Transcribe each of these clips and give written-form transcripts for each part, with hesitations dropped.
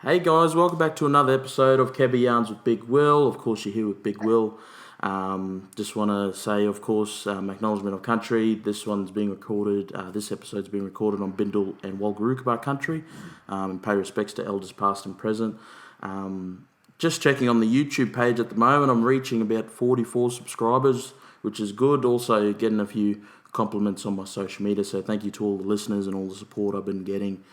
Hey guys, welcome back to another episode of Kebby Yarns with Big Will. Of course, you're here with Big Will. Just want to say, of course, acknowledgement of country. This one's being recorded. This episode's being recorded on Bindal and Walgarookaba country. And pay respects to elders past and present. Just checking on the YouTube page at the moment. I'm reaching about 44 subscribers, which is good. Also getting a few compliments on my social media. So thank you to all the listeners and all the support I've been getting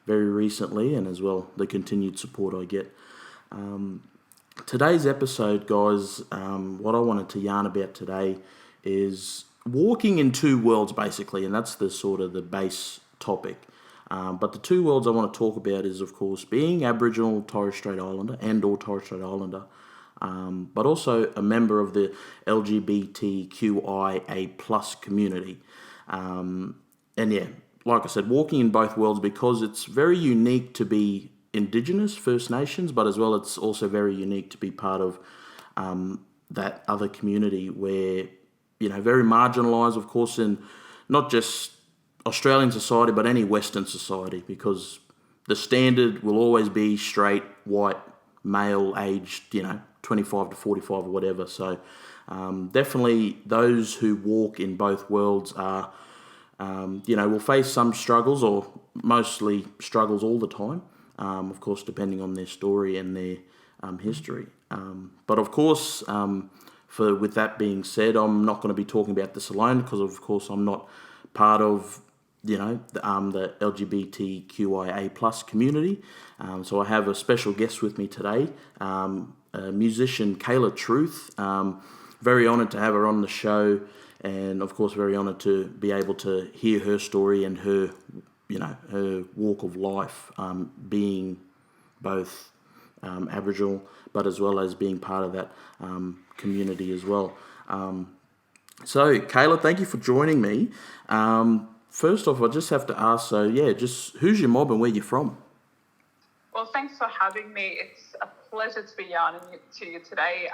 very recently, and as well the continued support I get. Today's episode, guys, what I wanted to yarn about today is walking in two worlds, basically, and that's the sort of the base topic. But the two worlds I want to talk about is, of course, being Aboriginal Torres Strait Islander and/or Torres Strait Islander, but also a member of the LGBTQIA plus community. And yeah, like I said, walking in both worlds because it's very unique to be Indigenous, First Nations, but as well it's also very unique to be part of that other community where, very marginalised, of course, in not just Australian society, but any Western society, because the standard will always be straight, white, male, aged, 25 to 45 or whatever. So definitely those who walk in both worlds are will face some struggles, or mostly struggles all the time, of course, depending on their story and their history. But of course, with that being said, I'm not going to be talking about this alone because, of course, I'm not part of, the LGBTQIA plus community. So I have a special guest with me today, musician Kaylah Truth. Very honoured to have her on the show. And of course, very honoured to be able to hear her story and her, her walk of life, being both Aboriginal, but as well as being part of that community as well. So, Kaylah, thank you for joining me. First off, I just have to ask, just who's your mob and where you're from? Well, thanks for having me. It's a pleasure to be yarning to you today.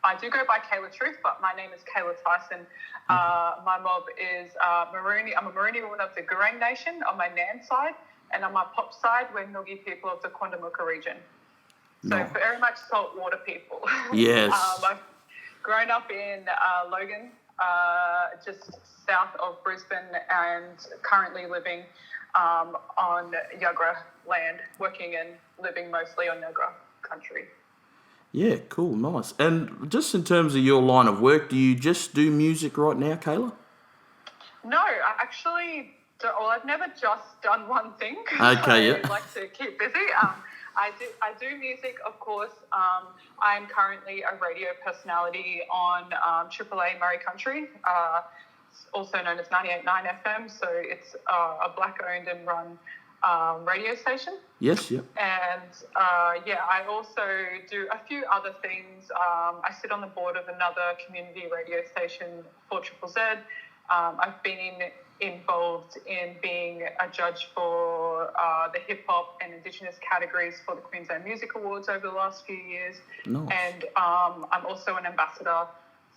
I do go by Kaylah Truth, but my name is Kaylah Tyson. My mob is Marooney. I'm a Marooney woman of the Gurang Nation on my Nan side, and on my Pop side, we're Noongi people of the Quandamooka region. So very much saltwater people. Yes. I've grown up in Logan, just south of Brisbane, and currently living on Yuggera land, working and living mostly on Yuggera country. Yeah, cool, nice. And just in terms of your line of work, do you just do music right now, Kaylah? No, I actually don't. Well, I've never just done one thing. Okay, yeah. I like to keep busy. I do music, of course. I'm currently a radio personality on AAA Murray Country, also known as 98.9 FM. So it's a black-owned and run radio station. Yes, yeah. And I also do a few other things. I sit on the board of another community radio station, 4ZZZ. I've been involved in being a judge for the hip hop and Indigenous categories for the Queensland Music Awards over the last few years. Nice. And I'm also an ambassador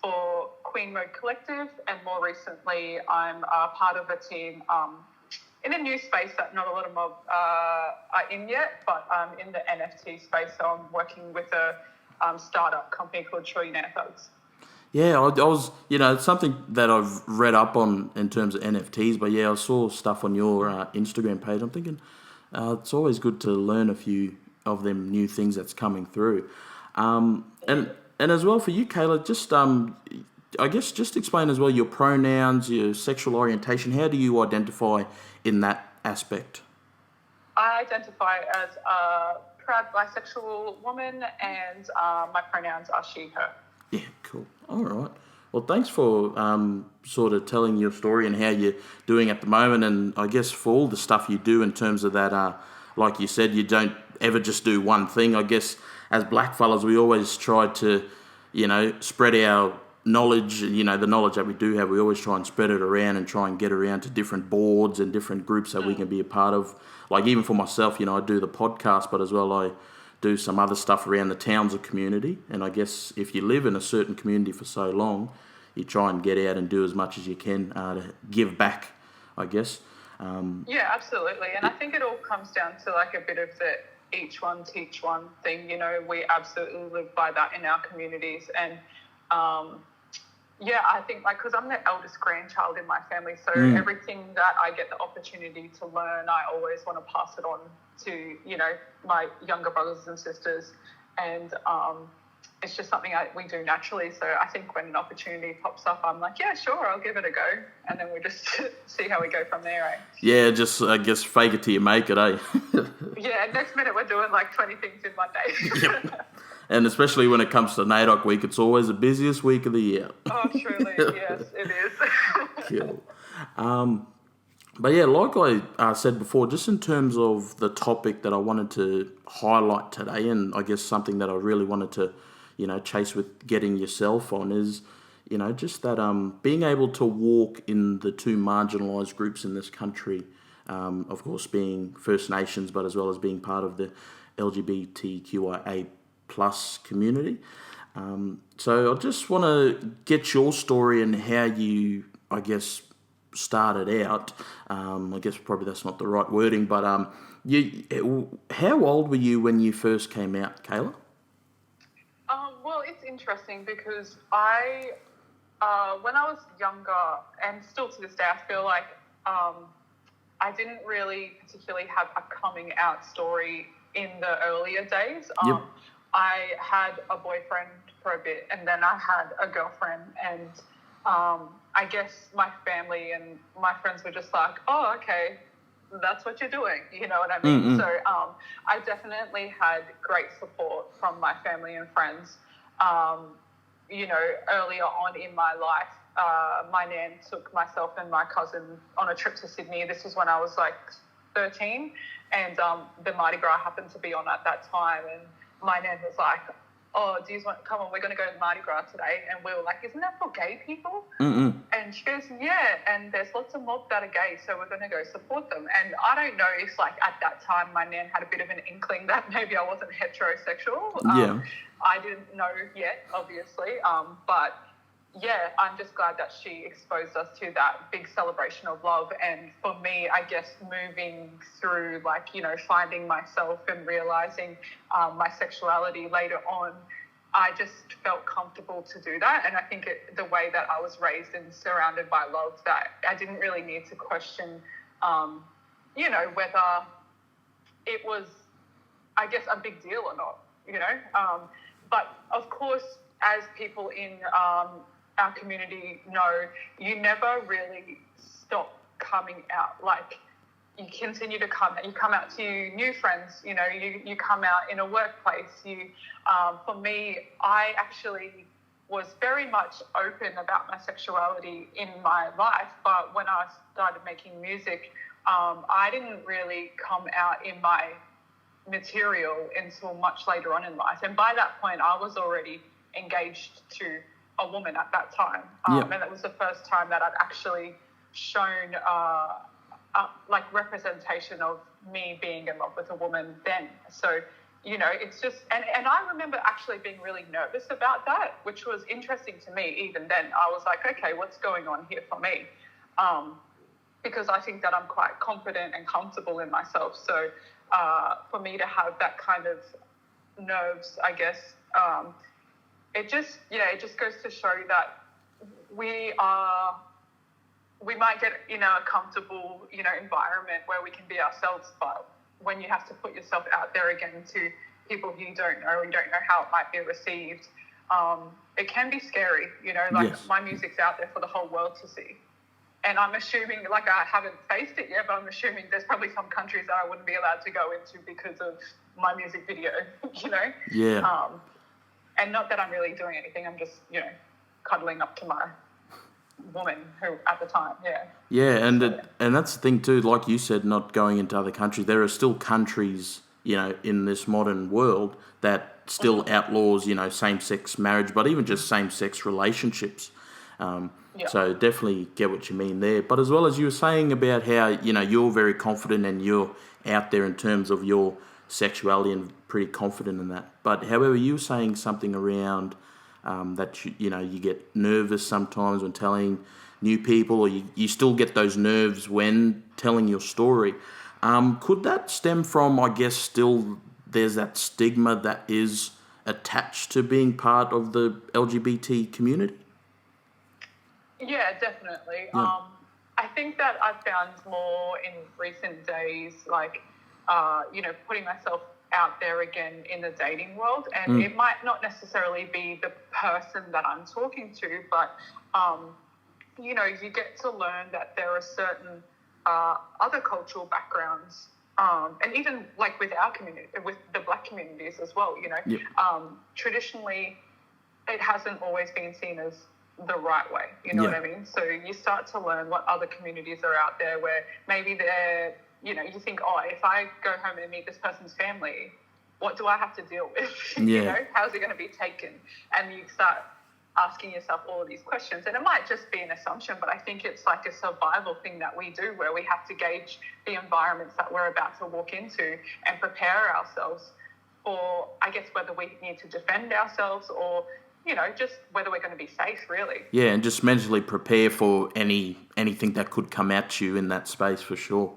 for Queen Mode Collective, and more recently I'm part of a team in a new space that not a lot of mob are in yet, but in the NFT space. So I'm working with a startup company called Trillionaire Thugs. Yeah, I was, it's something that I've read up on in terms of NFTs, but yeah, I saw stuff on your Instagram page. I'm thinking it's always good to learn a few of them new things that's coming through. And as well for you, Kaylah, just I guess just explain as well your pronouns, your sexual orientation. How do you identify in that aspect? I identify as a proud bisexual woman, and my pronouns are she, her. Yeah, cool. All right. Well, thanks for sort of telling your story and how you're doing at the moment, and I guess for all the stuff you do in terms of that, like you said, you don't ever just do one thing. I guess as blackfellas, we always try to, spread our knowledge, the knowledge that we do have, we always try and spread it around and try and get around to different boards and different groups that we can be a part of. Like even for myself, I do the podcast, but as well I do some other stuff around the Townsville community. And I guess if you live in a certain community for so long, you try and get out and do as much as you can to give back, I guess. Yeah, absolutely. And I think it all comes down to like a bit of the each one teach one thing. You know, we absolutely live by that in our communities. And I think like, because I'm the eldest grandchild in my family, so everything that I get the opportunity to learn, I always want to pass it on to, you know, my younger brothers and sisters. And it's just something we do naturally. So I think when an opportunity pops up, I'm like, yeah, sure, I'll give it a go. And then we just see how we go from there, eh? Yeah, just, I guess, fake it till you make it, eh? Yeah, next minute we're doing like 20 things in one day. Yep. And especially when it comes to NAIDOC week, it's always the busiest week of the year. Oh, truly, yes, it is. Cool. But yeah, like I said before, just in terms of the topic that I wanted to highlight today, and I guess something that I really wanted to, you know, chase with getting yourself on is, you know, just that being able to walk in the two marginalised groups in this country, of course being First Nations, but as well as being part of the LGBTQIA plus community. So I just want to get your story and how you, I guess, started out. I guess probably that's not the right wording, but how old were you when you first came out, Kaylah? Well, it's interesting because when I was younger, and still to this day, I feel like I didn't really particularly have a coming out story in the earlier days. Yep. I had a boyfriend for a bit, and then I had a girlfriend, and I guess my family and my friends were just like, oh, okay, that's what you're doing, you know what I mean? Mm-hmm. So I definitely had great support from my family and friends. You know, earlier on in my life, my nan took myself and my cousin on a trip to Sydney. This was when I was like 13, and the Mardi Gras happened to be on at that time, and my nan was like, oh, do you want to come on, we're going to go to Mardi Gras today. And we were like, isn't that for gay people? Mm-mm. And she goes, yeah, and there's lots of mobs that are gay, so we're going to go support them. And I don't know if, like, at that time my nan had a bit of an inkling that maybe I wasn't heterosexual. Yeah. I didn't know yet, obviously, but yeah, I'm just glad that she exposed us to that big celebration of love. And for me, I guess moving through, like, you know, finding myself and realizing my sexuality later on, I just felt comfortable to do that. And I think the way that I was raised and surrounded by love, that I didn't really need to question, you know, whether it was, I guess, a big deal or not, you know. But of course, as people in our community know, you never really stop coming out. Like, you continue to come out. You come out to new friends, you know, you come out in a workplace. For me, I actually was very much open about my sexuality in my life, but when I started making music, I didn't really come out in my material until much later on in life. And by that point, I was already engaged to a woman at that time. And it was the first time that I'd actually shown like representation of me being in love with a woman then. So, you know, it's just, and I remember actually being really nervous about that, which was interesting to me even then. I was like, okay, what's going on here for me? Because I think that I'm quite confident and comfortable in myself. So for me to have that kind of nerves, I guess, it just goes to show that we might get in a comfortable, you know, environment where we can be ourselves, but when you have to put yourself out there again to people who you don't know and don't know how it might be received, it can be scary, you know, like Yes. My music's out there for the whole world to see. And I'm assuming, like, I haven't faced it yet, but I'm assuming there's probably some countries that I wouldn't be allowed to go into because of my music video, you know? Yeah. And not that I'm really doing anything, I'm just, you know, cuddling up to my woman who at the time, yeah. Yeah, and that's the thing too, like you said, not going into other countries. There are still countries, you know, in this modern world that still outlaws, you know, same-sex marriage, but even just same-sex relationships. So definitely get what you mean there. But as well as you were saying about how, you know, you're very confident and you're out there in terms of your sexuality and pretty confident in that. But however, you were saying something around that, you know, you get nervous sometimes when telling new people, or you still get those nerves when telling your story. Could that stem from, I guess, still there's that stigma that is attached to being part of the LGBT community? Yeah, definitely. Yeah. I think that I've found more in recent days, like, putting myself out there again in the dating world. And it might not necessarily be the person that I'm talking to, but, you get to learn that there are certain other cultural backgrounds. And even like with our community, with the Black communities as well, Yep. Traditionally, it hasn't always been seen as the right way, you know what I mean? So you start to learn what other communities are out there where maybe they're, you think, oh, if I go home and meet this person's family, what do I have to deal with? How's it going to be taken? And you start asking yourself all of these questions, and it might just be an assumption, but I think it's like a survival thing that we do where we have to gauge the environments that we're about to walk into and prepare ourselves for, I guess, whether we need to defend ourselves or just whether we're going to be safe, really. Yeah, and just mentally prepare for anything that could come at you in that space, for sure.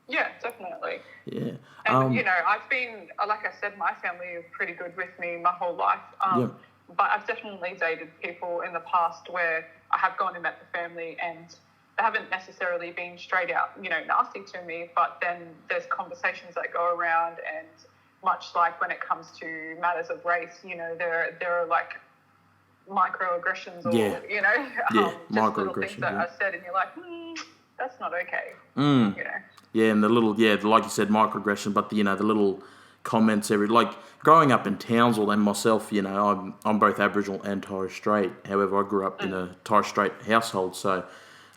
Yeah, definitely. Yeah. And, I've been, like I said, my family is pretty good with me my whole life. But I've definitely dated people in the past where I have gone and met the family and they haven't necessarily been straight out, nasty to me, but then there's conversations that go around, and much like when it comes to matters of race, there are like microaggressions or, just little things that are said and you're like, that's not okay, Yeah, and the little, like you said, microaggression, but the little comments like growing up in Townsville and myself, I'm both Aboriginal and Torres Strait. However, I grew up in a Torres Strait household, so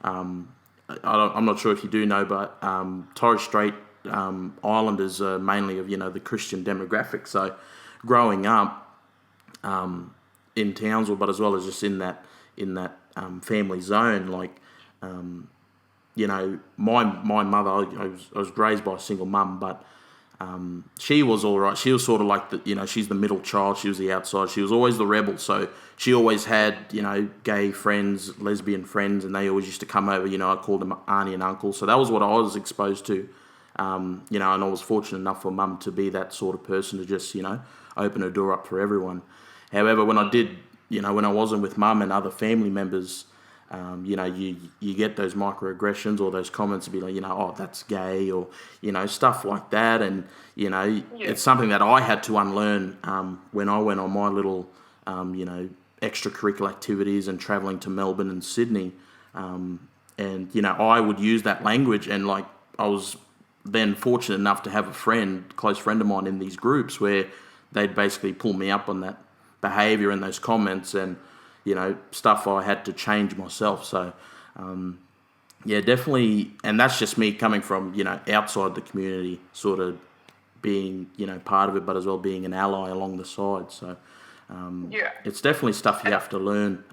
I'm not sure if you do know, but Torres Strait Islanders are mainly of the Christian demographic. So growing up in Townsville, but as well as just in that family zone, like my mother, I was raised by a single mum, but she was all right. She was sort of like she's the middle child. She was the outside. She was always the rebel. So she always had, gay friends, lesbian friends, and they always used to come over. I called them auntie and uncle. So that was what I was exposed to. And I was fortunate enough for mum to be that sort of person to just, open her door up for everyone. However, when I did, when I wasn't with mum and other family members, you get those microaggressions or those comments to be like, oh, that's gay, or, stuff like that. And, it's something that I had to unlearn when I went on my little, extracurricular activities and travelling to Melbourne and Sydney. And, I would use that language, and like I was then fortunate enough to have a close friend of mine in these groups where they'd basically pull me up on that behaviour and those comments and, stuff I had to change myself. So, definitely. And that's just me coming from, outside the community, sort of being, part of it, but as well being an ally along the side. So, it's definitely stuff you have to learn.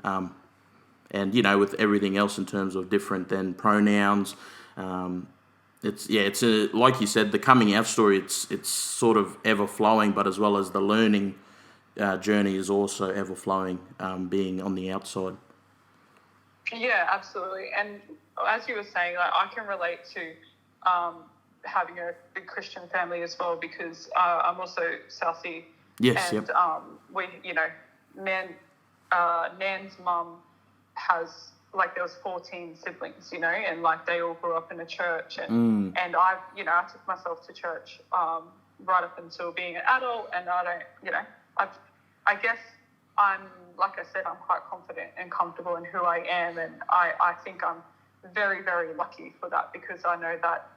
And, with everything else in terms of different than pronouns, it's like you said, the coming out story, it's sort of ever flowing, but as well as the learning journey is also ever flowing, being on the outside. Yeah, absolutely. And as you were saying, like, I can relate to having a big Christian family as well, because I'm also Southie. Yes, and we, Nan's mum has, like, there was 14 siblings, and like they all grew up in a church, and I took myself to church right up until being an adult, and I don't, I guess I'm, like I said, I'm quite confident and comfortable in who I am, and I think I'm very, very lucky for that, because I know that,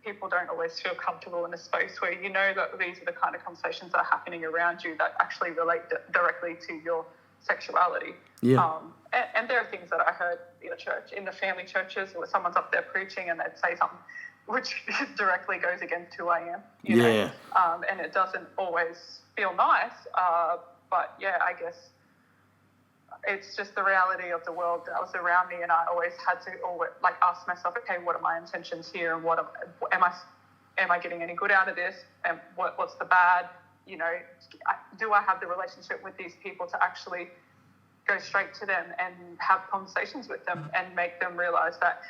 people don't always feel comfortable in a space where that these are the kind of conversations that are happening around you that actually relate directly to your sexuality. Yeah. And there are things that I heard in a church, in the family churches, where someone's up there preaching and they'd say something which directly goes against who I am. You know? And it doesn't always feel nice, but yeah, I guess it's just the reality of the world that was around me, and I always had to ask myself, okay, what are my intentions here, and what am I getting any good out of this, and what's the bad? Do I have the relationship with these people to actually go straight to them and have conversations with them and make them realize that,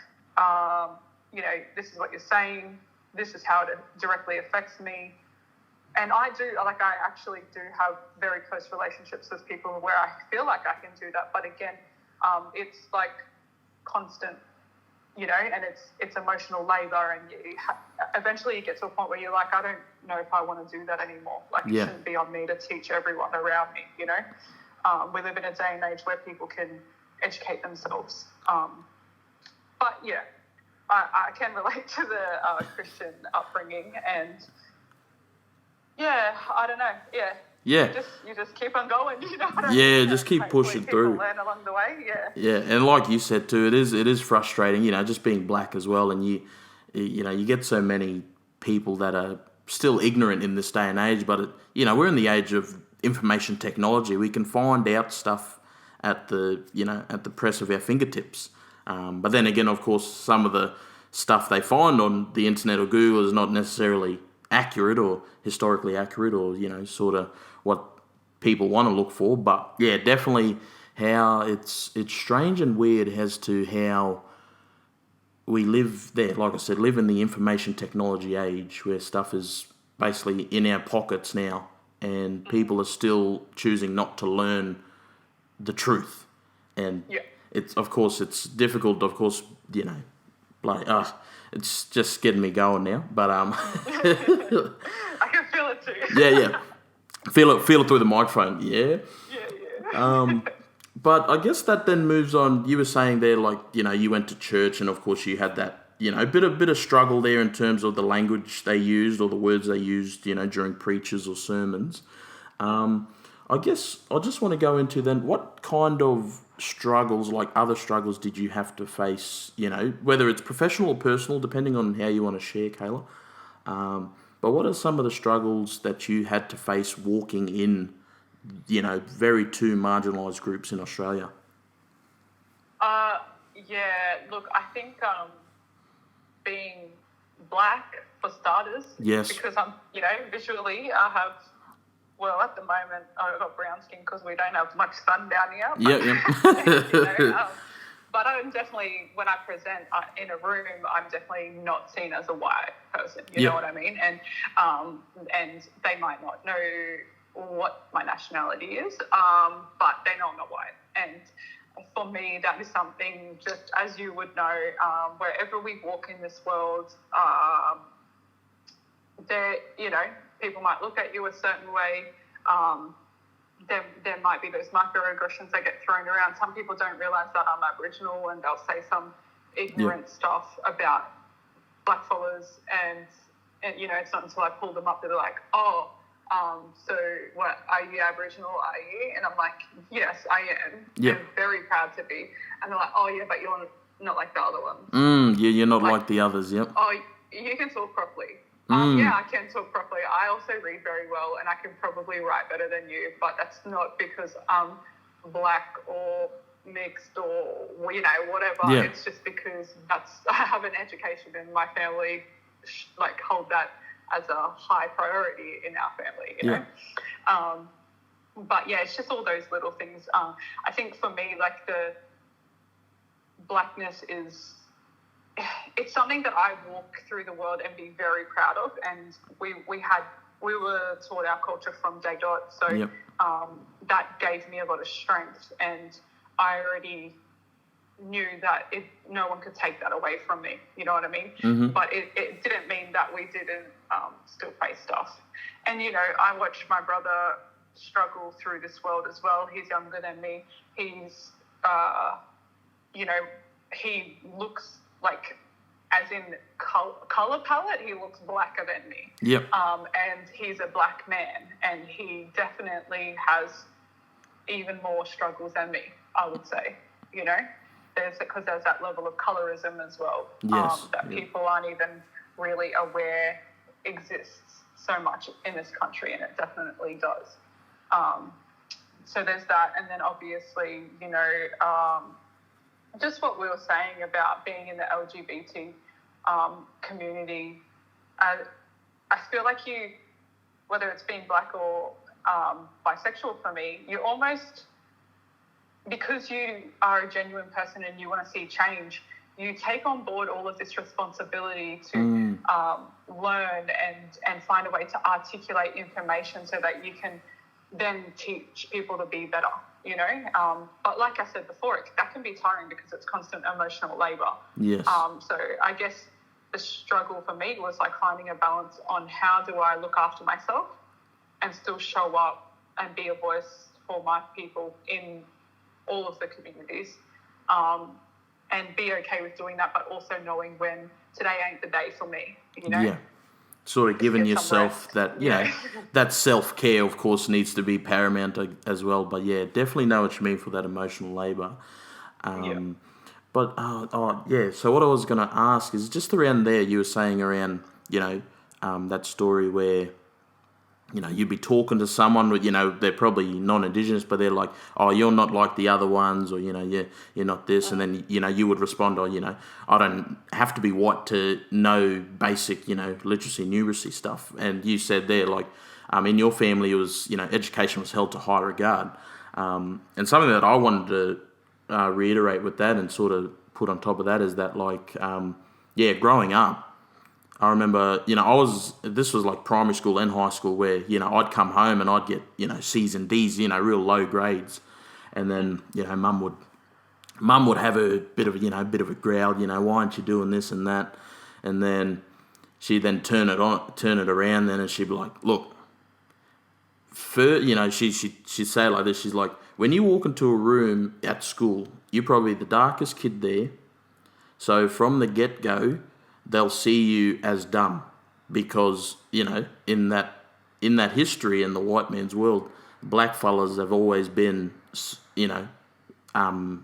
this is what you're saying, this is how it directly affects me. And I actually do have very close relationships with people where I feel like I can do that. But again, it's like constant, and it's emotional labor. And eventually you get to a point where you're like, I don't know if I want to do that anymore. Like, it shouldn't be on me to teach everyone around me, We live in a day and age where people can educate themselves. But yeah, I can relate to the Christian upbringing, and yeah, I don't know. Yeah. Yeah. You just keep on going, what I Yeah, mean? just keep pushing through. People learn along the way, yeah. Yeah, and like you said too, it is frustrating, just being black as well, and you get so many people that are still ignorant in this day and age, but we're in the age of information technology. We can find out stuff at the press of our fingertips. But then again, of course, some of the stuff they find on the internet or Google is not necessarily accurate or historically accurate, or sort of what people want to look for. But yeah, definitely how it's strange and weird as to how we live there. Like I said, live in the information technology age where stuff is basically in our pockets now, and people are still choosing not to learn the truth. And it's difficult. Of course, it's just getting me going now. But I can feel it too. yeah. Feel it through the microphone. Yeah. Yeah. But I guess that then moves on. You were saying there, like, you went to church, and of course you had that, bit of struggle there in terms of the language they used or the words they used, during preachers or sermons. I guess I just want to go into then, what kind of struggles, like other struggles, did you have to face, whether it's professional or personal, depending on how you want to share, Kaylah. But what are some of the struggles that you had to face walking in, very two marginalised groups in Australia? Yeah, look, I think being black, for starters. Yes. Because I'm, visually, I have, well, at the moment, I've got brown skin because we don't have much sun down here. Yeah. But I'm definitely, when I present in a room, I'm definitely not seen as a white person. You know what I mean? And they might not know what my nationality is, but they know I'm not white. And for me, that is something, just as you would know, wherever we walk in this world, people might look at you a certain way. There might be those microaggressions that get thrown around. Some people don't realise that I'm Aboriginal, and they'll say some ignorant stuff about blackfellas, and it's not until I pull them up that they're like, so what, are you Aboriginal, are you? And I'm like, yes, I am. I'm very proud to be. And they're like, oh yeah, but you're not like the other ones. You're not like the others, yep. Oh, you can talk properly. Yeah, I can talk properly. I also read very well, and I can probably write better than you, but that's not because I'm black or mixed or, whatever. Yeah. It's just because I have an education, and my family, hold that as a high priority in our family, you know? But yeah, it's just all those little things. I think for me, the blackness it's something that I walk through the world and be very proud of. And we were taught our culture from day dot. So that gave me a lot of strength, and I already knew that no one could take that away from me. You know what I mean? Mm-hmm. But it didn't mean that we didn't still face stuff. And, I watched my brother struggle through this world as well. He's younger than me. He's, he looks as in colour palette, he looks blacker than me. Yep. And he's a black man, and he definitely has even more struggles than me, I would say, because there's that level of colorism as well. Yes. That people aren't even really aware exists so much in this country, and it definitely does. So there's that, and then obviously, just what we were saying about being in the LGBT community. I feel like whether it's being black or bisexual for me, you almost, because you are a genuine person and you want to see change, you take on board all of this responsibility to learn and find a way to articulate information so that you can then teach people to be better, you know. But like I said before, that can be tiring because it's constant emotional labour. Yes. So I guess the struggle for me was like finding a balance on how do I look after myself and still show up and be a voice for my people in all of the communities, and be okay with doing that, but also knowing when today ain't the day for me, you know? Yeah. Sort of giving yourself that, you know, that self-care, of course, needs to be paramount as well. But, yeah, definitely know what you mean for that emotional labour. But, so what I was going to ask is just around there, you were saying around, you know, that story where, you know, you'd be talking to someone with, you know, they're probably non-Indigenous, but they're like, oh, you're not like the other ones, or, you know, you're not this. And then, you know, you would respond, oh, you know, I don't have to be white to know basic, you know, literacy, numeracy stuff. And you said there, like, in your family, it was, you know, education was held to high regard. And something that I wanted to reiterate with that and sort of put on top of that is that, like, growing up, I remember, you know, this was like primary school and high school where, you know, I'd come home and I'd get, you know, C's and D's, you know, real low grades. And then, you know, mum would have a bit of a growl, you know, why aren't you doing this and that? And then she'd then turn it around then and she'd be like, look, you know, she'd say it like this, she's like, when you walk into a room at school, you're probably the darkest kid there. So from the get-go, they'll see you as dumb because, you know, in that history in the white man's world, black fellas have always been, you know,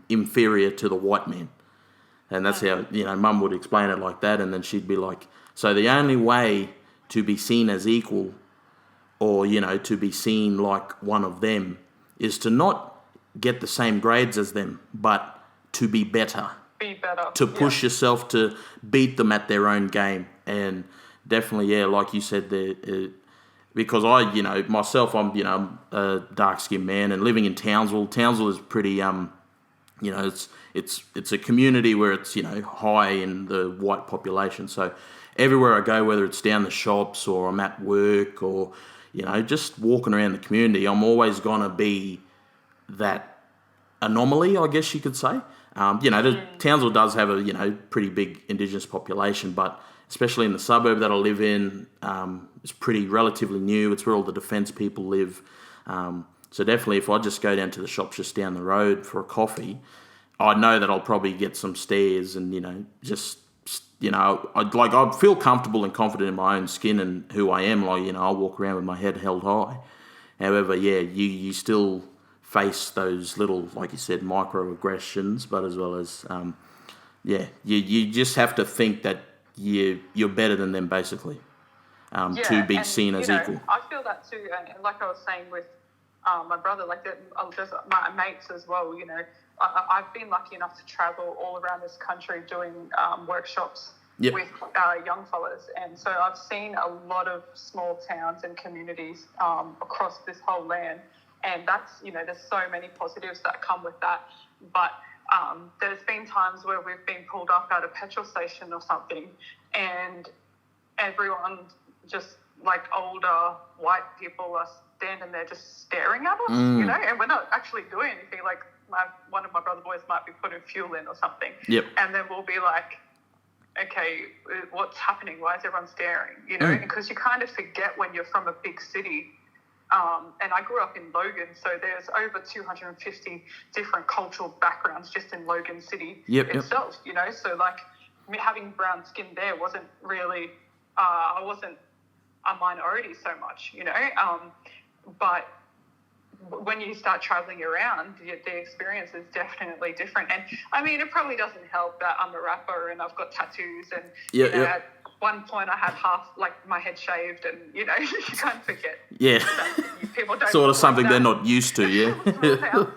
inferior to the white man. And that's how, you know, mum would explain it like that. And then she'd be like, so the only way to be seen as equal or, you know, to be seen like one of them is to not get the same grades as them, but to be better. To push yourself to beat them at their own game. And definitely, yeah, like you said there, because I, you know, myself, I'm, you know, a dark-skinned man and living in Townsville. Townsville is pretty, you know, it's a community where it's, you know, high in the white population. So everywhere I go, whether it's down the shops or I'm at work or, you know, just walking around the community, I'm always going to be that anomaly, I guess you could say. You know, Townsville does have a, you know, pretty big Indigenous population, but especially in the suburb that I live in, it's pretty relatively new. It's where all the defence people live. So definitely if I just go down to the shops just down the road for a coffee, I know that I'll probably get some stares and, you know, just, you know, I'd feel comfortable and confident in my own skin and who I am. Like, you know, I'll walk around with my head held high. However, yeah, you still face those little, like you said, microaggressions, but as well as, you just have to think that you're better than them, basically, to be seen as equal. I feel that too, and like I was saying with my brother, like there's my mates as well, you know, I've been lucky enough to travel all around this country doing workshops with young fellas, and so I've seen a lot of small towns and communities across this whole land. And that's, you know, there's so many positives that come with that. But there's been times where we've been pulled up at a petrol station or something and everyone just, like older white people are standing there just staring at us, you know, and we're not actually doing anything. Like one of my brother boys might be putting fuel in or something. Yep. And then we'll be like, okay, what's happening? Why is everyone staring? You know, because you kind of forget when you're from a big city. And I grew up in Logan, so there's over 250 different cultural backgrounds just in Logan City itself, you know. So, like, me having brown skin there wasn't really, I wasn't a minority so much, you know. But when you start traveling around, the experience is definitely different. And, I mean, it probably doesn't help that I'm a rapper and I've got tattoos and, you know, at one point I had half, like, my head shaved and, you know, you can't forget. Yeah. People don't sort of something like they're not used to, yeah.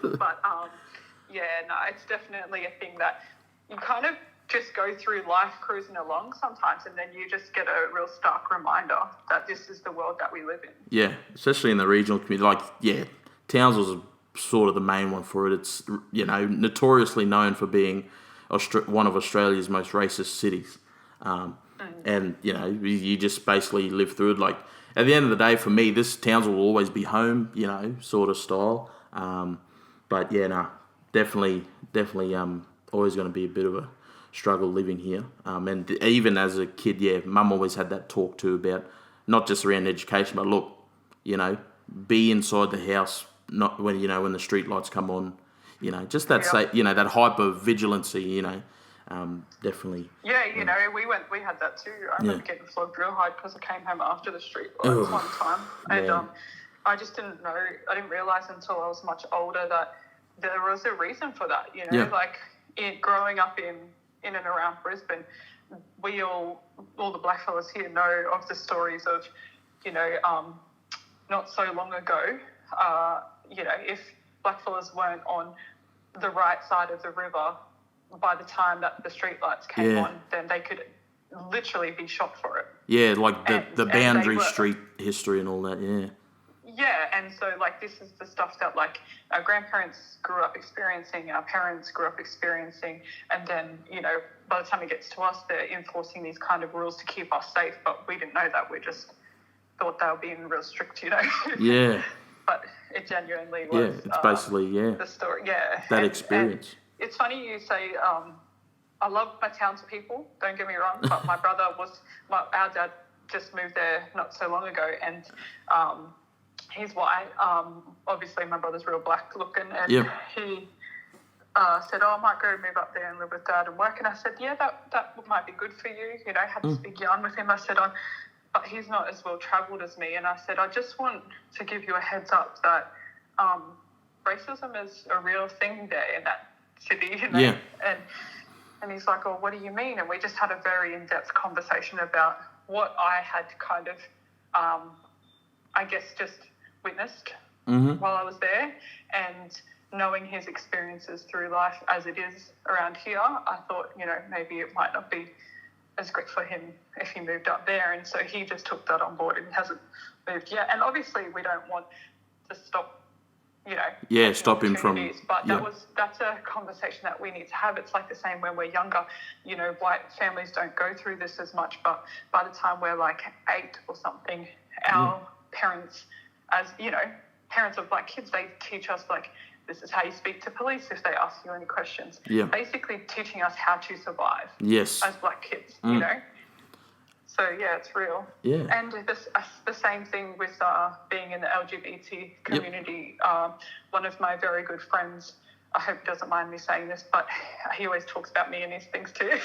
But, it's definitely a thing that you kind of just go through life cruising along sometimes and then you just get a real stark reminder that this is the world that we live in. Yeah, especially in the regional community. Like, yeah, Townsville's sort of the main one for it. It's, you know, notoriously known for being one of Australia's most racist cities. And, you know, you just basically live through it. Like, at the end of the day, for me, this Townsville will always be home, you know, sort of style. But, yeah, no, definitely always going to be a bit of a struggle living here. And even as a kid, yeah, Mum always had that talk too about not just around education, but look, you know, be inside the house, not when, you know, when the street lights come on, you know, just that, you know, that hyper vigilancy, you know. Definitely. Yeah, you know, we had that too. I remember getting flogged real hard because I came home after the street lights one time. And I just didn't know, I didn't realise until I was much older that there was a reason for that, you know. Like, growing up in and around Brisbane, we all the black fellas here know of the stories of, you know, not so long ago, you know, if black fellas weren't on the right side of the river, by the time that the street lights came on, then they could literally be shot for it. Yeah, like the Boundary Street history and all that, Yeah, and so, like, this is the stuff that, like, our grandparents grew up experiencing, our parents grew up experiencing, and then, you know, by the time it gets to us, they're enforcing these kind of rules to keep us safe, but we didn't know that. We just thought they were being real strict, you know. Yeah. But it genuinely was. Yeah, it's basically, the story, that experience. And it's funny you say, I love my Townsville people, don't get me wrong, but my brother our dad just moved there not so long ago, and he's white. Obviously, my brother's real black looking, and he said, I might go move up there and live with Dad and work. And I said, yeah, that might be good for you. You know, I had this big yarn with him. I said, but he's not as well travelled as me. And I said, I just want to give you a heads up that racism is a real thing there in that city. You know? Yeah. And he's like, oh, what do you mean? And we just had a very in-depth conversation about what I had kind of, I guess, just witnessed while I was there, and knowing his experiences through life as it is around here, I thought, you know, maybe it might not be as great for him if he moved up there. And so he just took that on board and hasn't moved yet. And obviously we don't want to stop, you know, stop him from, but that's a conversation that we need to have. It's like the same when we're younger, you know, white families don't go through this as much, but by the time we're like 8 or something, our parents, as you know, parents of black kids, they teach us, like, this is how you speak to police if they ask you any questions. Basically teaching us how to survive as black kids, you know. So, yeah, it's real. And the same thing with being in the LGBT community. One of my very good friends, I hope he doesn't mind me saying this, but he always talks about me and his things too.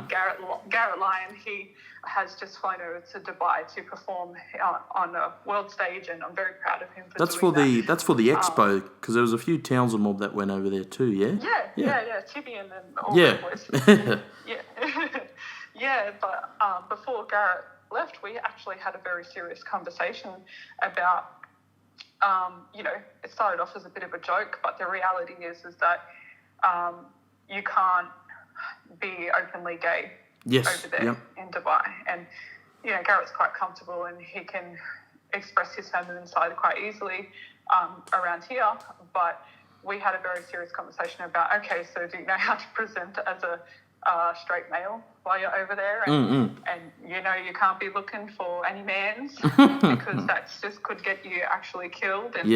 Garrett Lyon, he has just flown over to Dubai to perform on a world stage, and I'm very proud of him for doing that. That's for the expo, because there was a few Townsville mob that went over there too, Yeah, Tibian and all the boys. But before Garrett left, we actually had a very serious conversation about, you know, it started off as a bit of a joke, but the reality is that you can't be openly gay over there in Dubai. And, you know, Garrett's quite comfortable and he can express his feminine side quite easily around here, but we had a very serious conversation about, okay, so do you know how to present as a straight male while you're over there? And you know, you can't be looking for any mans because that just could get you actually killed. And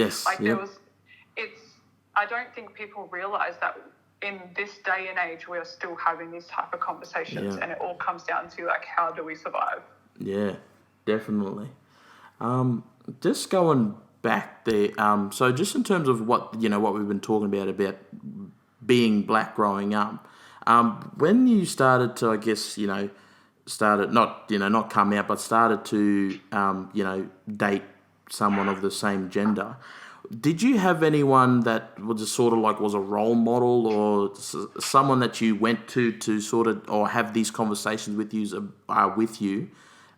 I don't think people realise that in this day and age we are still having these type of conversations, and it all comes down to, like, how do we survive? Yeah, definitely. Just going back there, so just in terms of what we've been talking about being black growing up, when you started to, I guess, not come out, but started to, date someone of the same gender, did you have anyone that was sort of like was a role model or someone that you went to sort of, or have these conversations with you,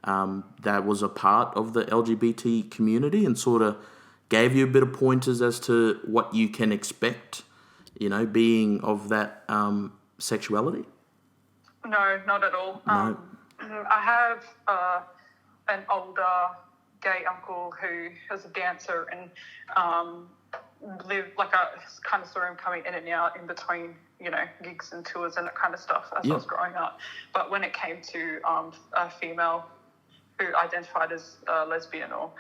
that was a part of the LGBT community and sort of gave you a bit of pointers as to what you can expect, being of that sexuality? No, not at all. No. I have an older gay uncle who was a dancer and lived, like, I kind of saw him coming in and out in between, gigs and tours and that kind of stuff as I was growing up. But when it came to a female who identified as lesbian or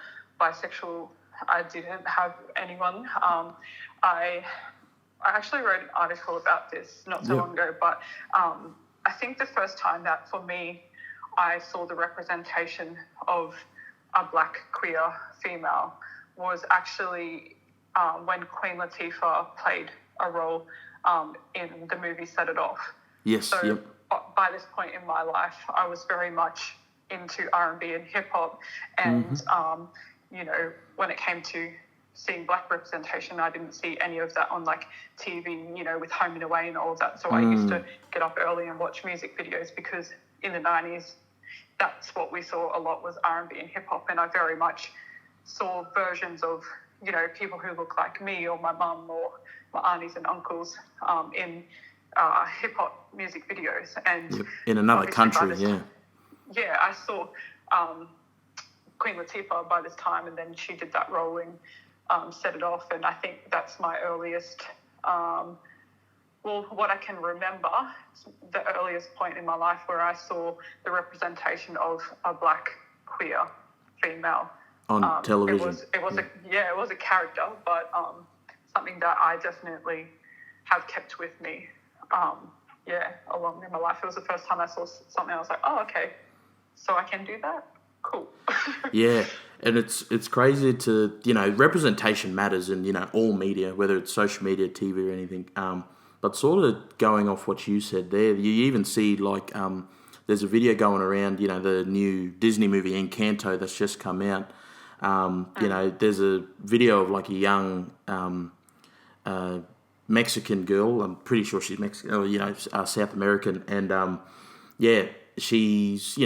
bisexual, I didn't have anyone. I actually wrote an article about this not so long ago, but I think the first time that for me I saw the representation of a black queer female was actually when Queen Latifah played a role in the movie Set It Off. Yes. So by this point in my life, I was very much into R&B and hip hop, and when it came to seeing black representation, I didn't see any of that on like TV, with Home and Away and all of that. So I used to get up early and watch music videos, because in the 90s, that's what we saw a lot, was R&B and hip hop, and I very much saw versions of people who look like me or my mum or my aunties and uncles in hip hop music videos. And in another country, I saw Queen Latifah by this time, and then she did that role in Set It Off, and I think that's my earliest, what I can remember, the earliest point in my life where I saw the representation of a black queer female on television. It was a character, but something that I definitely have kept with me, along in my life. It was the first time I saw something. I was like, oh, okay, so I can do that. Cool. Yeah, and it's crazy to representation matters in all media, whether it's social media, TV, or anything. But sort of going off what you said there, you even see like there's a video going around, the new Disney movie Encanto that's just come out. There's a video of like a young Mexican girl. I'm pretty sure she's Mexican, or South American, and she's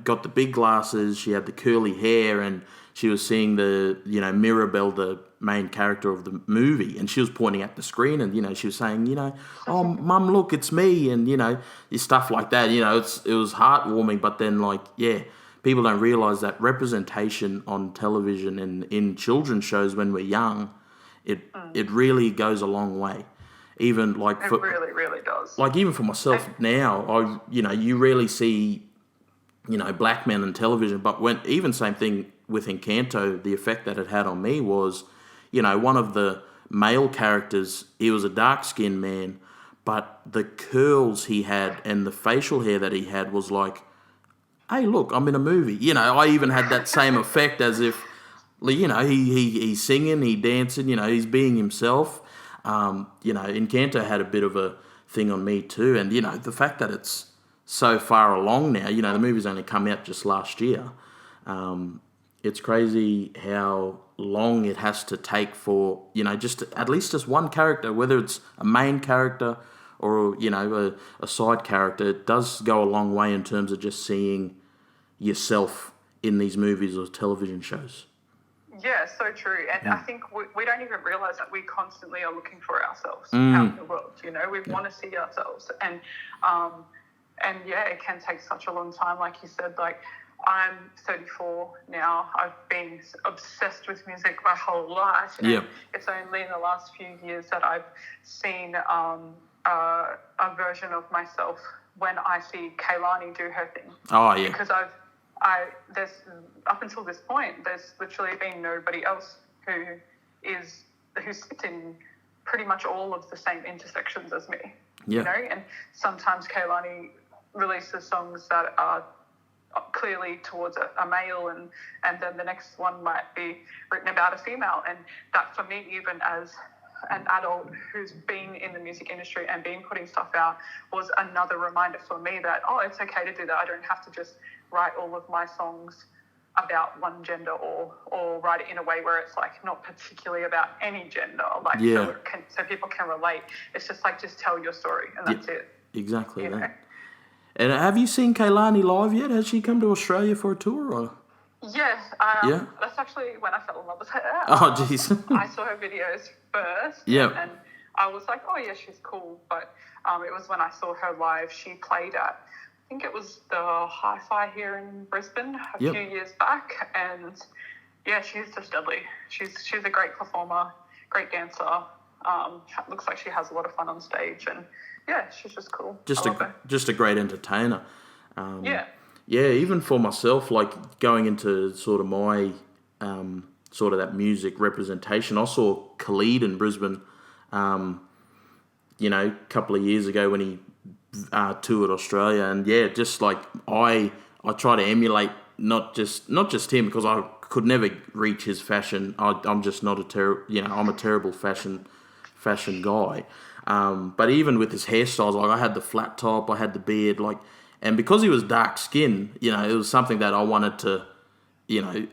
got the big glasses. She had the curly hair, and she was seeing the Mirabel, the main character of the movie, and she was pointing at the screen, and she was saying, oh, Mum, look, it's me, and stuff like that. It was heartwarming, but then people don't realise that representation on television and in children's shows when we're young, it really goes a long way. Even like it really, really does. Like even for myself now, you rarely see, black men on television. But even same thing with Encanto, the effect that it had on me was, one of the male characters, he was a dark-skinned man, but the curls he had and the facial hair that he had was like, hey, look, I'm in a movie. I even had that same effect as if, he's singing, he's dancing, he's being himself. Encanto had a bit of a thing on me too. And, the fact that it's so far along now, the movie's only come out just last year. It's crazy how long it has to take for, at least just one character, whether it's a main character or, a side character. It does go a long way in terms of just seeing yourself in these movies or television shows. Yeah, so true. And I think we don't even realise that we constantly are looking for ourselves out in the world. We want to see ourselves. And it can take such a long time. Like you said, like I'm 34 now. I've been obsessed with music my whole life. And it's only in the last few years that I've seen a version of myself when I see Kaylani do her thing. Oh, yeah. Because there's up until this point, there's literally been nobody else who sits in pretty much all of the same intersections as me. Yeah. And sometimes Kaylani releases songs that are clearly towards a male, and then the next one might be written about a female, and that for me, even as an adult who's been in the music industry and been putting stuff out, was another reminder for me that, it's okay to do that. I don't have to just write all of my songs about one gender or write it in a way where it's like not particularly about any gender, like so people can relate. It's just like, just tell your story and that's it. Exactly that. And have you seen Kaylani live yet? Has she come to Australia for a tour? Or? Yeah, that's actually when I fell in love with her. Oh, jeez. I saw her videos first, and I was like, oh yeah, she's cool. But it was when I saw her live. She played at, I think it was the Hi-Fi here in Brisbane a few years back, and yeah, she's just deadly. She's a great performer, great dancer. Looks like she has a lot of fun on stage, and yeah, she's just cool. Just a great entertainer. Yeah. Yeah, even for myself, like going into sort of my sort of that music representation, I saw Khalid in Brisbane, a couple of years ago when he toured Australia, and yeah, just like I try to emulate not just him because I could never reach his fashion. I'm just not I'm a terrible fashion guy. But even with his hairstyles, like I had the flat top, I had the beard, like, and because he was dark skinned, it was something that I wanted to,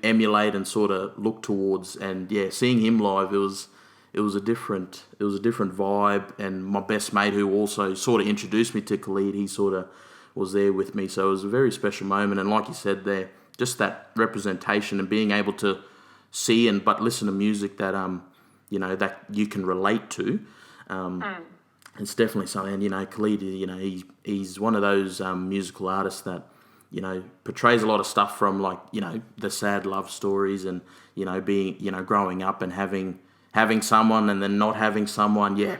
emulate and sort of look towards. And yeah, seeing him live, it was a different vibe. And my best mate, who also sort of introduced me to Khalid, he sort of was there with me. So it was a very special moment. And like you said there, just that representation and being able to see but listen to music that that you can relate to. It's definitely something. Khalid, he's one of those musical artists that portrays a lot of stuff from like the sad love stories and being growing up and having someone and then not having someone. Yeah,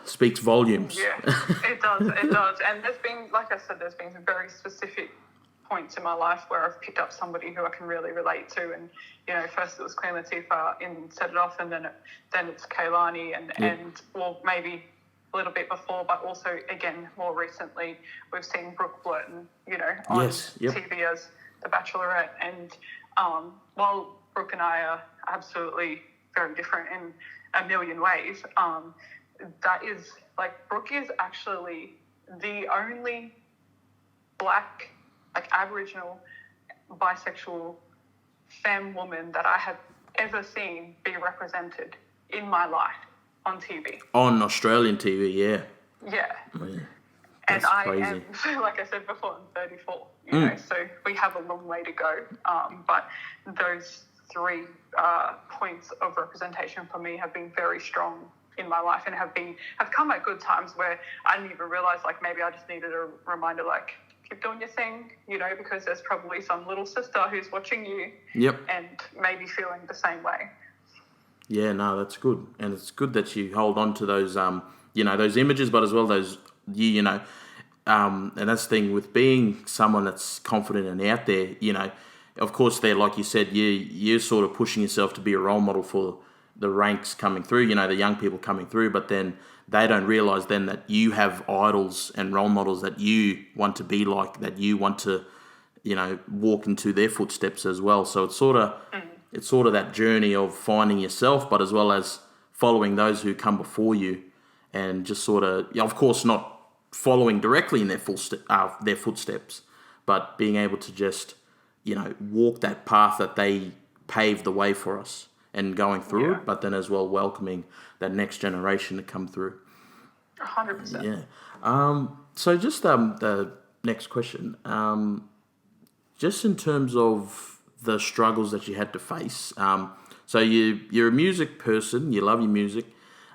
speaks volumes. Yeah, it does. It does. And like I said, there's been some very specific points in my life where I've picked up somebody who I can really relate to, and first it was Queen Latifah in Set It Off, and then it's Kaylani, and well, maybe a little bit before, but also again more recently we've seen Brooke Blurton on TV as The Bachelorette, and while Brooke and I are absolutely very different in a million ways, that is like Brooke is actually the only black, like Aboriginal, bisexual femme woman that I have ever seen be represented in my life on TV. On Australian TV, yeah. Yeah. Oh, yeah. And That's I crazy. am, like I said before, I'm 34, so we have a long way to go. But those three points of representation for me have been very strong in my life and have come at good times where I didn't even realise, like, maybe I just needed a reminder, like, keep doing your thing, because there's probably some little sister who's watching you. Yep. And maybe feeling the same way. Yeah, no, that's good. And it's good that you hold on to those, those images, but as well those, and that's the thing with being someone that's confident and out there, of course, they're, like you said, you're sort of pushing yourself to be a role model for the ranks coming through, the young people coming through, but then they don't realise then that you have idols and role models that you want to be like, that you want to, walk into their footsteps as well. So it's sort of that journey of finding yourself, but as well as following those who come before you, and just sort of course, not following directly in their footsteps, but being able to just, walk that path that they paved the way for us and going through it, but then as well welcoming that next generation to come through. 100%. Yeah. So just the next question, just in terms of the struggles that you had to face. So you're a music person, you love your music.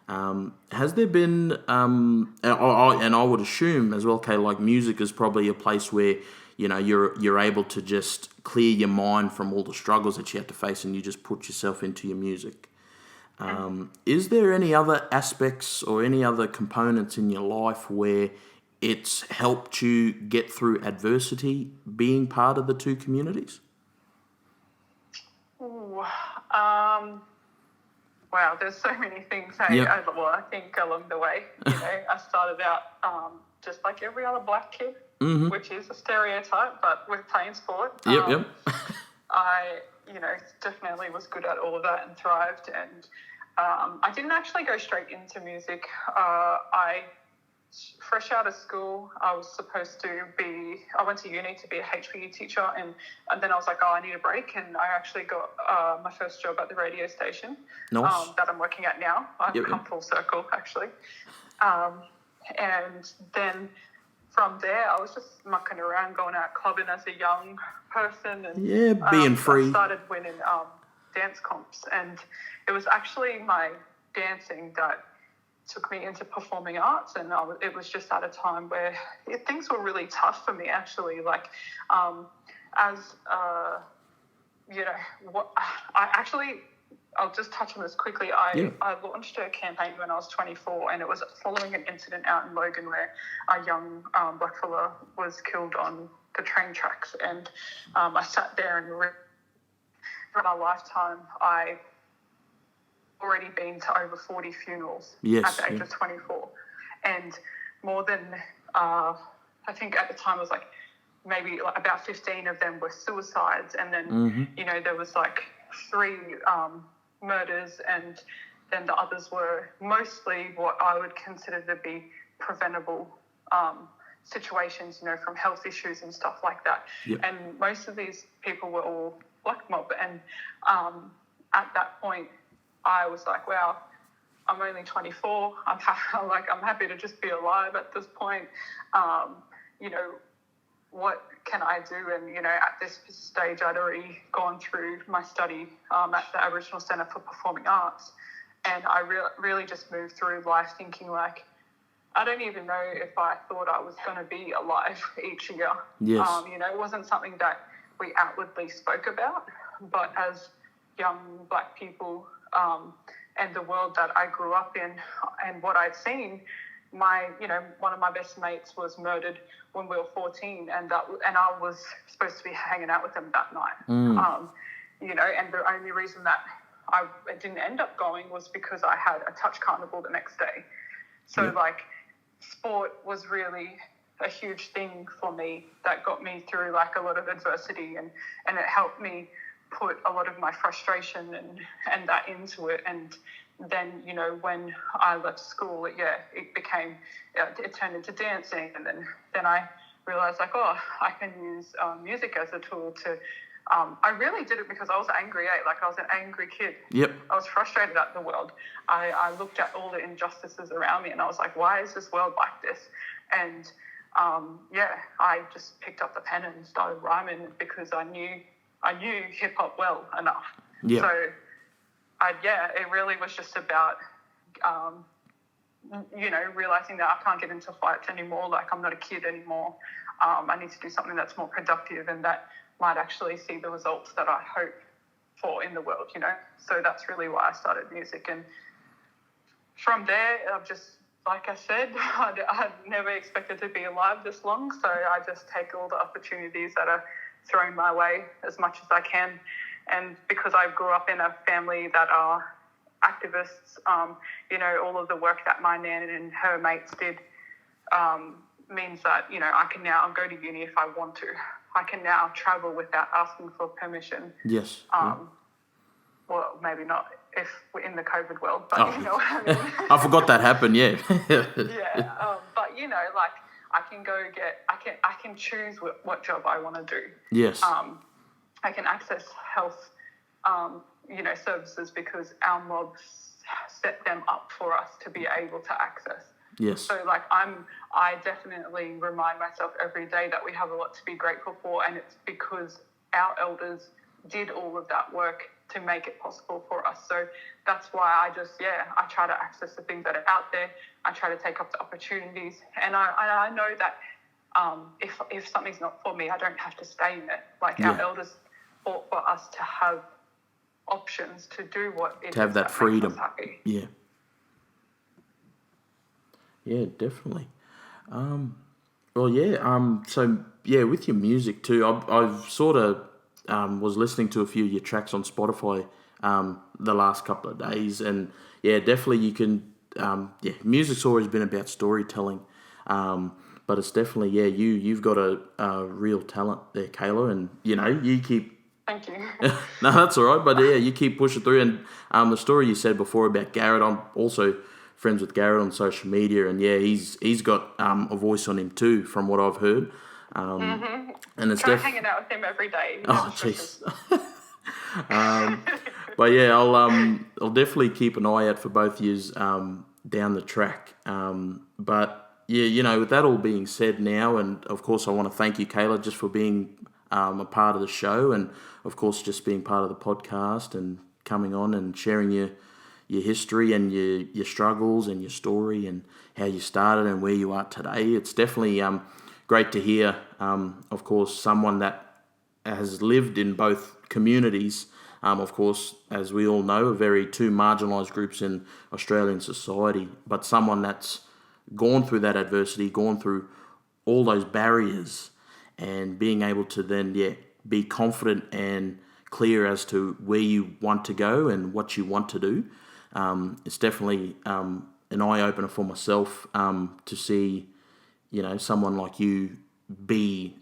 Has there been, and I would assume as well, Kay, like music is probably a place where you're able to just clear your mind from all the struggles that you had to face, and you just put yourself into your music. Is there any other aspects or any other components in your life where it's helped you get through adversity, being part of the two communities? Ooh, wow, there's so many things. Hey, Yep. I think along the way, I started out just like every other black kid, which is a stereotype, but with playing sport. Yep. I, definitely was good at all of that and thrived. And I didn't actually go straight into music. Fresh out of school, I went to uni to be a HPE teacher, and then I was like, I need a break, and I actually got my first job at the radio station. Nice. That I'm working at now. I've come full circle, actually. And then from there, I was just mucking around, going out clubbing as a young person, and being free. I started winning dance comps, and it was actually my dancing that took me into performing arts, and it was just at a time where things were really tough for me, actually. Like, I'll just touch on this quickly. I launched a campaign when I was 24, and it was following an incident out in Logan where a young black fella was killed on the train tracks. And I sat there and for my lifetime, I've already been to over 40 funerals at the age of 24. And more than, I think at the time it was like maybe like about 15 of them were suicides. And then, you know, there was like 3 murders, and then the others were mostly what I would consider to be preventable situations, you know, from health issues and stuff like that. And most of these people were all black mob. And at that point, I was like, wow, I'm only 24. I'm happy to just be alive at this point. You know, what can I do? And, you know, at this stage, I'd already gone through my study at the Aboriginal Centre for Performing Arts. And I really just moved through life thinking like, I don't even know if I thought I was going to be alive each year. Yes. You know, it wasn't something that we outwardly spoke about, but as young black people and the world that I grew up in and what I'd seen, one of my best mates was murdered when we were 14, and I was supposed to be hanging out with him that night. You know, and the only reason that I didn't end up going was because I had a touch carnival the next day. So like, sport was really a huge thing for me that got me through like a lot of adversity, and it helped me put a lot of my frustration and that into it. And then, you know, when I left school, it turned into dancing, and then I realized like, oh, I can use music as a tool to. I really did it because I was angry, like I was an angry kid. I was frustrated at the world. I looked at all the injustices around me, and I was like, why is this world like this? And I just picked up the pen and started rhyming because I knew hip hop well enough. So it really was just about you know, realizing that I can't get into fights anymore. Like, I'm not a kid anymore. I need to do something that's more productive and that might actually see the results that I hope for in the world, you know. So that's really why I started music. And from there, I've just, like I said, I never expected to be alive this long. So I just take all the opportunities that are thrown my way as much as I can. And because I grew up in a family that are activists, you know, all of the work that my nan and her mates did means that, you know, I can now go to uni if I want to. I can now travel without asking for permission. Yes. Well, maybe not if we're in the COVID world, but you know what I mean. I forgot that happened, yeah. But, you know, like, I can choose what job I want to do. Yes. I can access health, you know, services because our mobs set them up for us to be able to access. Yes. So, like, I definitely remind myself every day that we have a lot to be grateful for, and it's because our elders did all of that work to make it possible for us. So that's why I try to access the things that are out there. I try to take up the opportunities, and I know that if something's not for me, I don't have to stay in it. Like, our elders fought for us to have options to do what it is, to have that freedom. Makes us happy. Yeah, definitely. So with your music too, I've sort of was listening to a few of your tracks on Spotify the last couple of days, and definitely you can. Music's always been about storytelling, but it's definitely you've got a real talent there, Kaylah, and you know you keep. Thank you. No, that's all right, but you keep pushing through, and the story you said before about Garrett, I'm also friends with Garrett on social media, and he's got a voice on him too, from what I've heard. And it's hanging out with him every day. Oh, jeez. But I'll definitely keep an eye out for both of yous down the track. But you know, with that all being said now, and of course I want to thank you, Kaylah, just for being a part of the show, and of course just being part of the podcast and coming on and sharing your history and your struggles and your story and how you started and where you are today. It's definitely great to hear, of course, someone that has lived in both communities Of course, as we all know, are very two marginalised groups in Australian society. But someone that's gone through that adversity, gone through all those barriers, and being able to then, be confident and clear as to where you want to go and what you want to do. It's definitely an eye-opener for myself to see, someone like you be,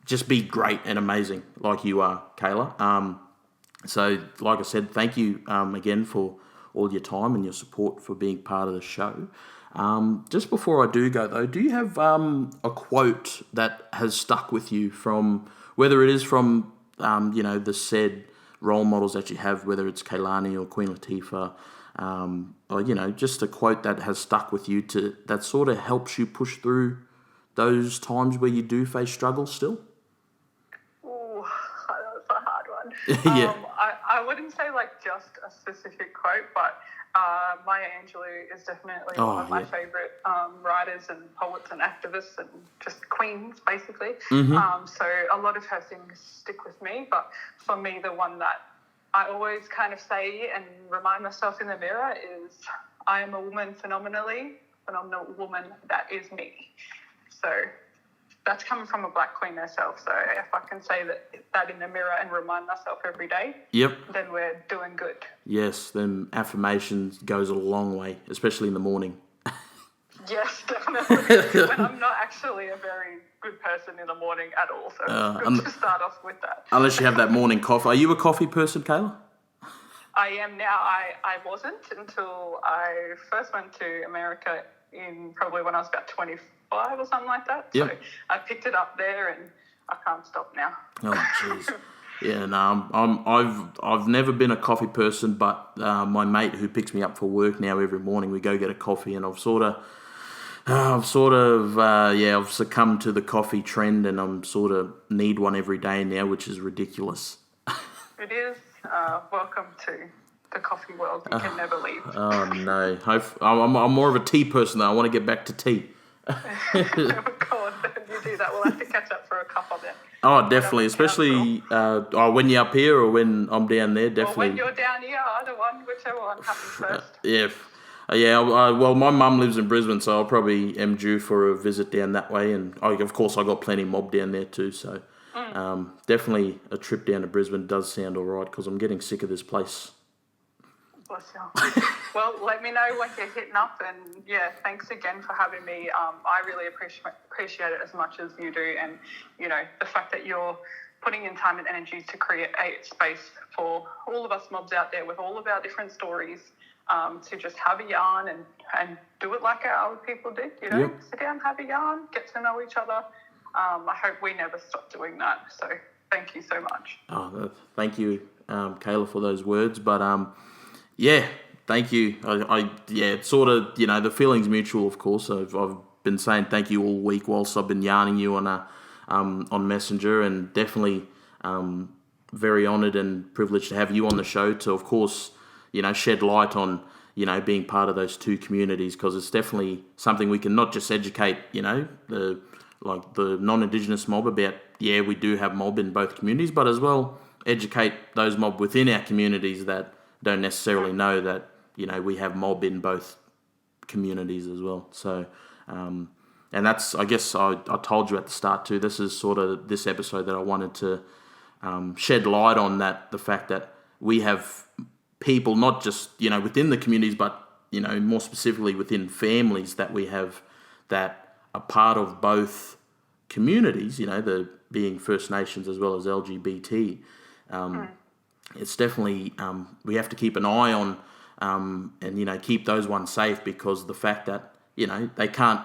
just be great and amazing like you are, Kaylah. So, like I said, thank you again for all your time and your support for being part of the show. Just before I do go, though, do you have a quote that has stuck with you from, whether it is from, the said role models that you have, whether it's Kaylani or Queen Latifah, or, just a quote that has stuck with you that sort of helps you push through those times where you do face struggle still? Ooh, that was a hard one. Yeah. I wouldn't say like just a specific quote, but Maya Angelou is definitely one of my favourite writers and poets and activists and just queens, basically. Mm-hmm. So a lot of her things stick with me, but for me, the one that I always kind of say and remind myself in the mirror is, I am a woman phenomenal woman that is me. So that's coming from a black queen herself. So if I can say that in the mirror and remind myself every day, then we're doing good. Yes, then affirmations goes a long way, especially in the morning. Yes, definitely. When I'm not actually a very good person in the morning at all. So it's good to start off with that. Unless you have that morning coffee. Are you a coffee person, Kaylah? I am now. I wasn't until I first went to America in probably when I was about 25 or something like that. Yep. So I picked it up there and I can't stop now. Oh, jeez. Yeah, no, I've never been a coffee person, but my mate who picks me up for work now every morning, we go get a coffee, and I've succumbed to the coffee trend, and I'm sort of need one every day now, which is ridiculous. It is. Welcome to the coffee world. You can never leave. Oh no, I'm more of a tea person though. I want to get back to tea. Oh God, you do that. We'll have to catch up for a cup of it. Oh, definitely, especially when you're up here or when I'm down there, definitely. Or when you're down here, either one, whichever one happens first. Well, my mum lives in Brisbane, so I'll probably am due for a visit down that way, and of course I got plenty mob down there too, so definitely a trip down to Brisbane does sound alright, because I'm getting sick of this place. Bless you. Well, let me know when you're hitting up, and thanks again for having me. I really appreciate it as much as you do, and the fact that you're putting in time and energy to create a space for all of us mobs out there with all of our different stories, to just have a yarn and do it like our other people did. Sit down, have a yarn, get to know each other. I hope we never stop doing that. So thank you so much. Thank you, Kaylah, for those words. But thank you. It's sort of, the feeling's mutual, of course. I've been saying thank you all week whilst I've been yarning you on Messenger, and definitely very honoured and privileged to have you on the show to, of course, shed light on, being part of those two communities, because it's definitely something we can not just educate, the non-Indigenous mob about, we do have mob in both communities, but as well educate those mob within our communities that don't necessarily know that, we have mob in both communities as well. So, and that's, I guess I told you at the start too, this is sort of this episode that I wanted to shed light on, that the fact that we have people not just, within the communities, but, more specifically within families that we have that are part of both communities, the being First Nations as well as LGBT. It's definitely, we have to keep an eye on and, keep those ones safe, because the fact that, they can't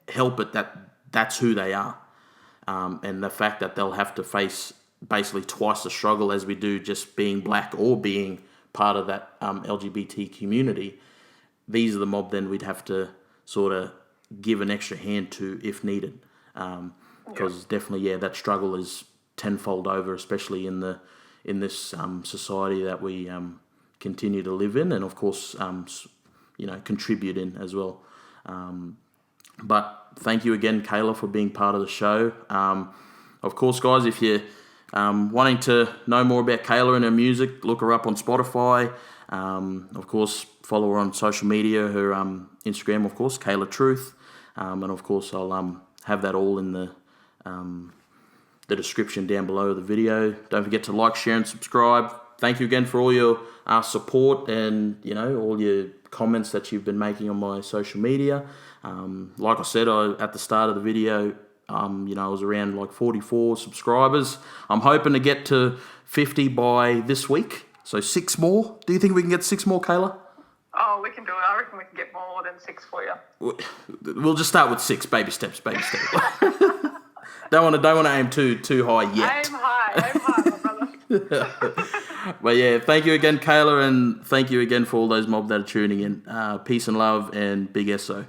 help it that that's who they are. And the fact that they'll have to face basically twice the struggle as we do just being black or being part of that LGBT community. These are the mob then we'd have to sort of give an extra hand to if needed. Because definitely, that struggle is tenfold over, especially in this society that we continue to live in, and of course, contribute in as well. But thank you again, Kaylah, for being part of the show. Of course, guys, if you wanting to know more about Kaylah and her music, look her up on Spotify. Of course, follow her on social media, her Instagram, of course, Kaylah Truth. And of course, I'll have that all in the description down below the video. Don't forget to like, share, and subscribe. Thank you again for all your support and, all your comments that you've been making on my social media. Like I said at the start of the video, I was around like 44 subscribers. I'm hoping to get to 50 by this week. So 6 more. Do you think we can get 6 more, Kaylah? Oh, we can do it. I reckon we can get more than 6 for you. We'll just start with 6, baby steps. don't want to aim too high yet. Aim high, my brother. But yeah, thank you again, Kaylah, and thank you again for all those mob that are tuning in. Peace and love, and big SO.